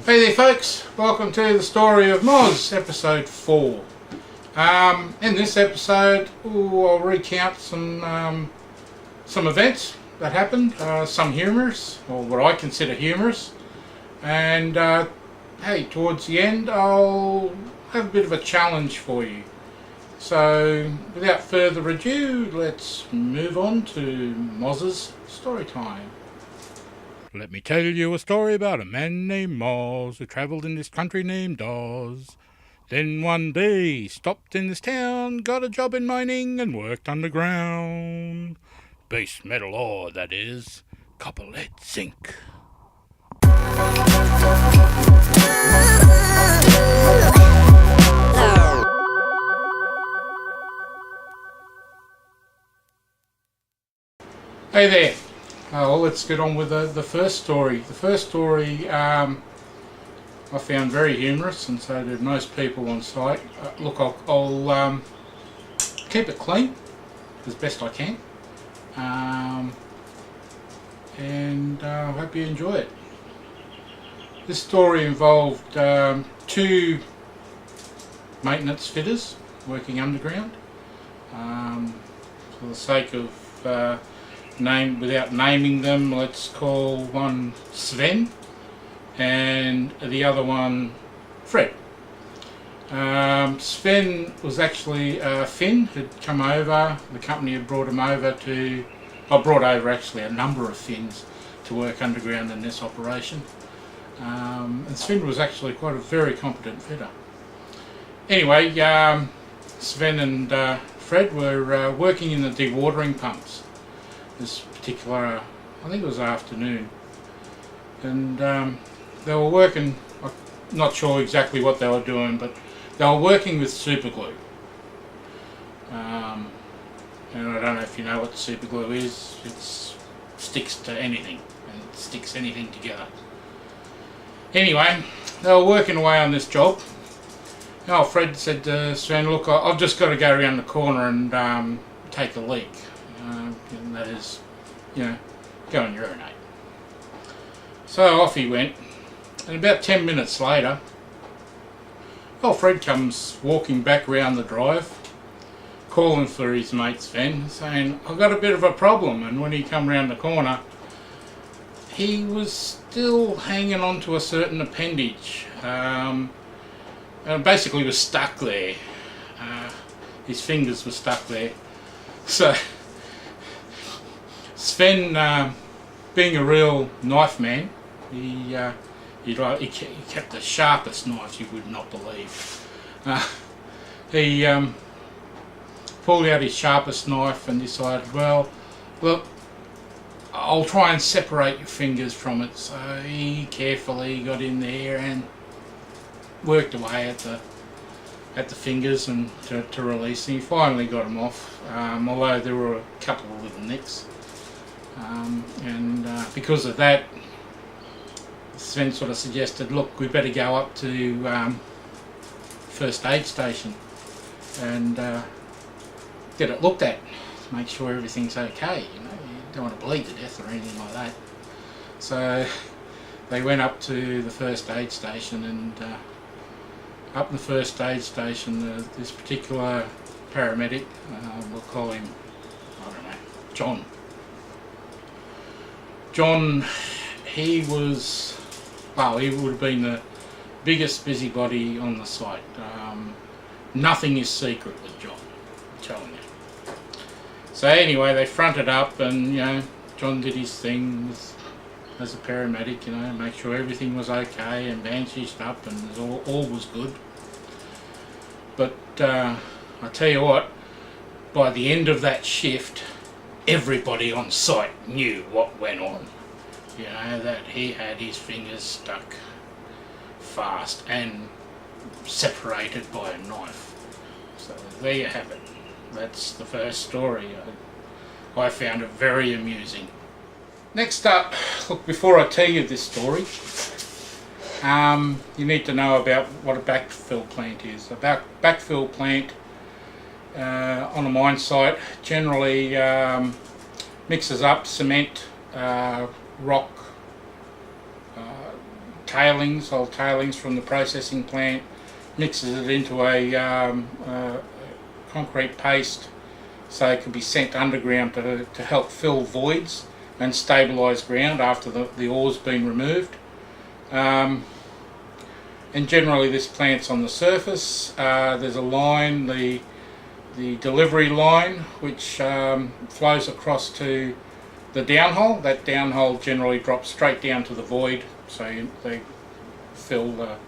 Hey there folks, welcome to the story of Moz, episode 4. In this episode I'll recount some events that happened, some humorous, or what I consider humorous, and hey, towards the end I'll have a bit of a challenge for you. So without further ado, let's move on to Moz's story time. Let me tell you a story about a man named Moz who travelled in this country named Oz. Then one day he stopped in this town, got a job in mining and worked underground. Base metal ore, that is. Copper, lead, zinc. Hey there. Well, let's get on with the first story. The first story I found very humorous, and so did most people on site. Look, I'll keep it clean as best I can, and I hope you enjoy it. This story involved two maintenance fitters working underground. For the sake of without naming them, let's call one Sven and the other one Fred. Sven was actually Finn who'd come over. The company had brought him over brought over actually a number of Finns to work underground in this operation. And Sven was actually quite a very competent fitter. Anyway, Sven and Fred were working in the dewatering pumps this particular, I think it was afternoon, and they were working, I'm not sure exactly what they were doing, but they were working with super glue. And I don't know if you know what super glue is. It sticks to anything, and it sticks anything together. Anyway, they were working away on this job. Now Fred said to Sven, look, I've just got to go around the corner and take a leak. And that is, go and urinate. So off he went, and about 10 minutes later, Fred comes walking back round the drive, calling for his mate Sven, saying, I've got a bit of a problem. And when he come round the corner, he was still hanging on to a certain appendage, and basically was stuck there. His fingers were stuck there. So Sven, being a real knife man, he kept the sharpest knives you would not believe. He pulled out his sharpest knife and decided, well, look, I'll try and separate your fingers from it. So he carefully got in there and worked away at the fingers and to release them. He finally got them off, although there were a couple of little nicks. Because of that, Sven sort of suggested, look, we better go up to first aid station and get it looked at to make sure everything's okay. You don't want to bleed to death or anything like that. So they went up to the first aid station, and up in the first aid station, this particular paramedic, we'll call him, I don't know, John. John, he would have been the biggest busybody on the site. Nothing is secret with John, I'm telling you. So anyway, they fronted up, and John did his thing as a paramedic, make sure everything was okay and bandaged up, and all was good. But I tell you what, by the end of that shift, everybody on site knew what went on. That he had his fingers stuck fast and separated by a knife. So there you have it. That's the first story. I found it very amusing. Next up, look, before I tell you this story, you need to know about what a backfill plant is. A backfill plant on a mine site generally mixes up cement, rock, tailings, old tailings from the processing plant, mixes it into a concrete paste so it can be sent underground to help fill voids and stabilise ground after the ore's been removed. And generally this plant's on the surface. There's a line, the delivery line, which flows across to the downhole. That downhole generally drops straight down to the void, so they fill that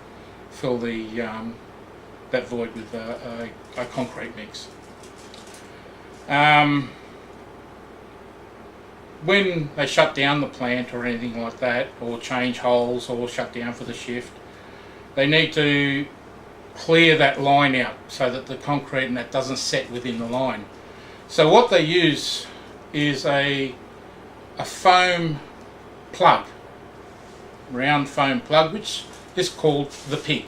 void with a concrete mix. When they shut down the plant or anything like that, or change holes or shut down for the shift, they need to clear that line out so that the concrete and that doesn't set within the line. So what they use is a foam plug, round foam plug, which is called the pig.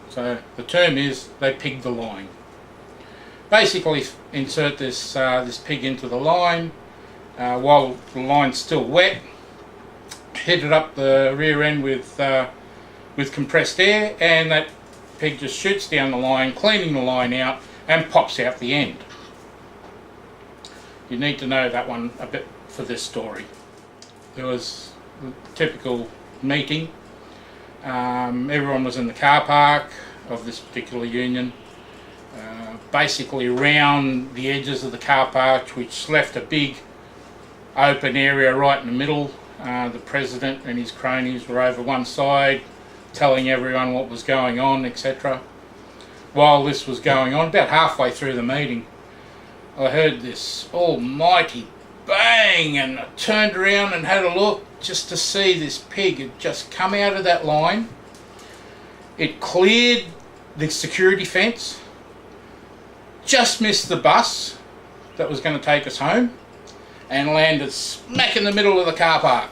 So the term is they pig the line. Basically insert this pig into the line while the line's still wet, hit it up the rear end with compressed air, and that pig just shoots down the line, cleaning the line out, and pops out the end. You need to know that one a bit for this story. There was a typical meeting. Everyone was in the car park of this particular union, basically around the edges of the car park, which left a big open area right in the middle. The president and his cronies were over one side telling everyone what was going on, etc. While this was going on, about halfway through the meeting, I heard this almighty bang, and I turned around and had a look just to see this pig had just come out of that line. It cleared the security fence, just missed the bus that was going to take us home, and landed smack in the middle of the car park.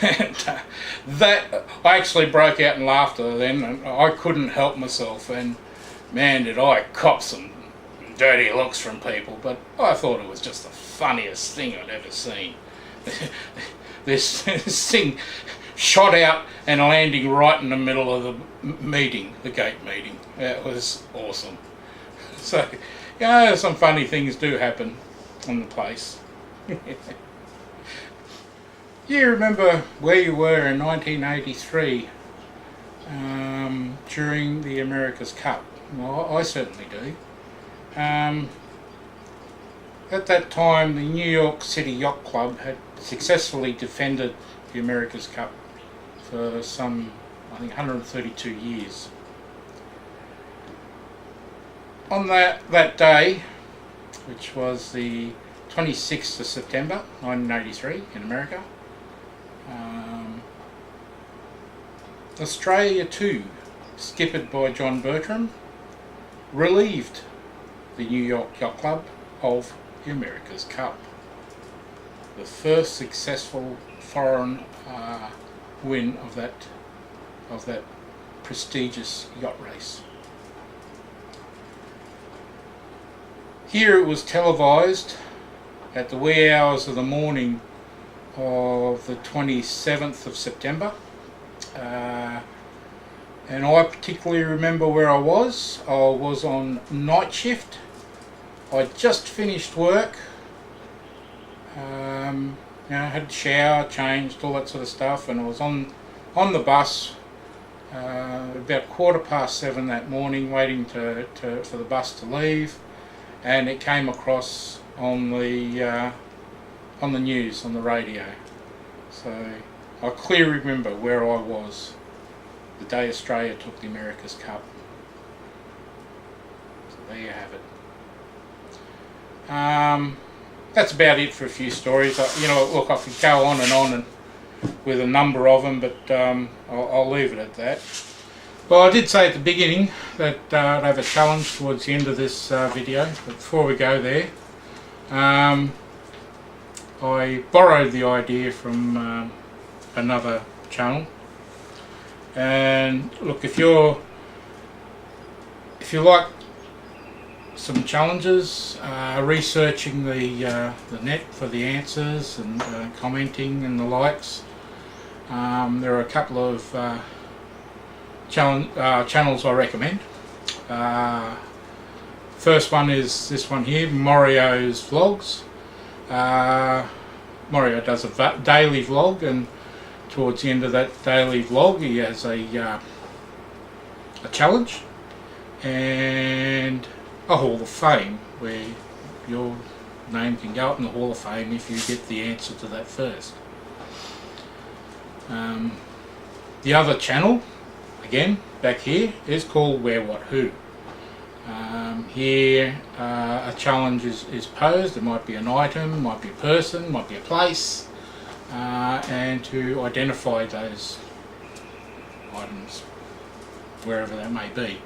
And that, I actually broke out in laughter then, and I couldn't help myself, and man, did I cop some dirty looks from people, but I thought it was just the funniest thing I'd ever seen. This thing shot out and landing right in the middle of the meeting, the gate meeting. It was awesome. So, yeah, some funny things do happen on the place. You remember where you were in 1983 during the America's Cup? Well, I certainly do. At that time, the New York City Yacht Club had successfully defended the America's Cup for some, I think, 132 years. On that day, which was the 26th of September 1983 in America, Australia 2, skippered by John Bertram, relieved the New York Yacht Club of the America's Cup. The first successful foreign win of that prestigious yacht race. Here it was televised at the wee hours of the morning of the 27th of September. And I particularly remember where I was. I was on night shift. I'd just finished work. Had a shower, changed, all that sort of stuff, and I was on the bus about 7:15 that morning, waiting for the bus to leave, and it came across on the news, on the radio. So I clearly remember where I was the day Australia took the America's Cup. So there you have it. That's about it for a few stories. Look, I could go on and with a number of them, but I'll leave it at that. Well, I did say at the beginning that I'd have a challenge towards the end of this video, but before we go there, I borrowed the idea from another channel. And look, if you like some challenges, researching the net for the answers and commenting and the likes, There are a couple of channels I recommend. First one is this one here, Maurieo's Vlogs. Maurieo does a daily vlog, and towards the end of that daily vlog he has a challenge and a Hall of Fame where your name can go up in the Hall of Fame if you get the answer to that first. The other channel, again back here, is called Wherewhatwho. Here a challenge is posed. It might be an item, might be a person, might be a place, and to identify those items wherever that may be.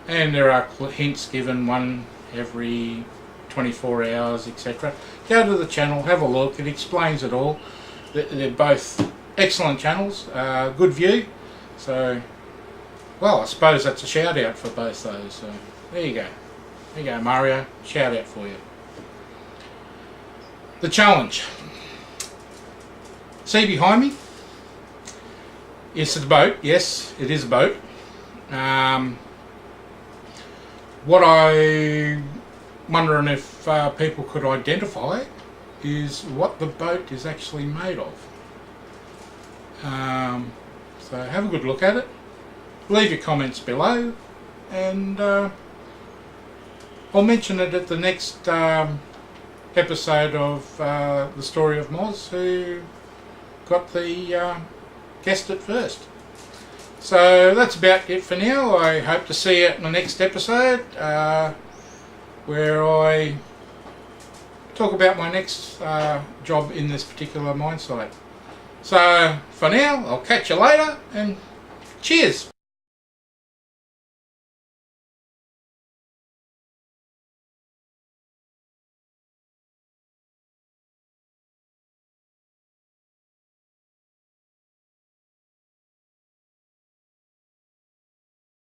And there are hints given, one every 24 hours, etc. Go to the channel, have a look, it explains it all. They're both excellent channels, good view, so well, I suppose that's a shout out for both those. So there you go. There you go, Maurieo. Shout out for you. The challenge. See behind me? It's a boat. Yes, it is a boat. What I'm wondering if people could identify is what the boat is actually made of. So have a good look at it. Leave your comments below, and I'll mention it at the next episode of the story of Moz, who got the guessed it first. So that's about it for now. I hope to see you in the next episode, where I talk about my next job in this particular mine site. So for now, I'll catch you later, and cheers.